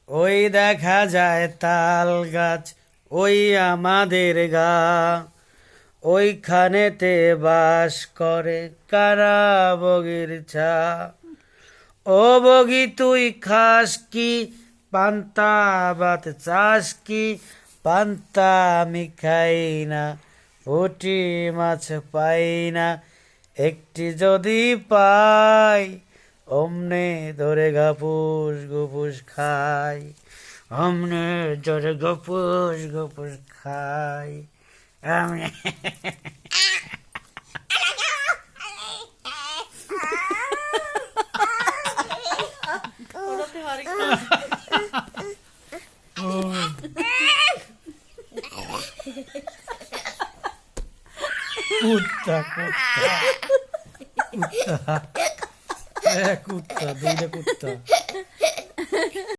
ওই দেখা যায় তাল গাছ, ওই আমাদের গা, ওইখানেতে বাস করে কারা বগির ছা। ও বগি তুই খাস কি পান্তা ভাত চাস কি পান্তা, আমি খাই না পুঁটি মাছ পাই না, একটি যদি পাই অমনে ধরে গাপুস গুপুস খাই, অমনে ধরে গপুস গুপুস খাই আমি। কুত্তা কুত্তা কুত্তা কুত্তা দুইটা কুত্তা।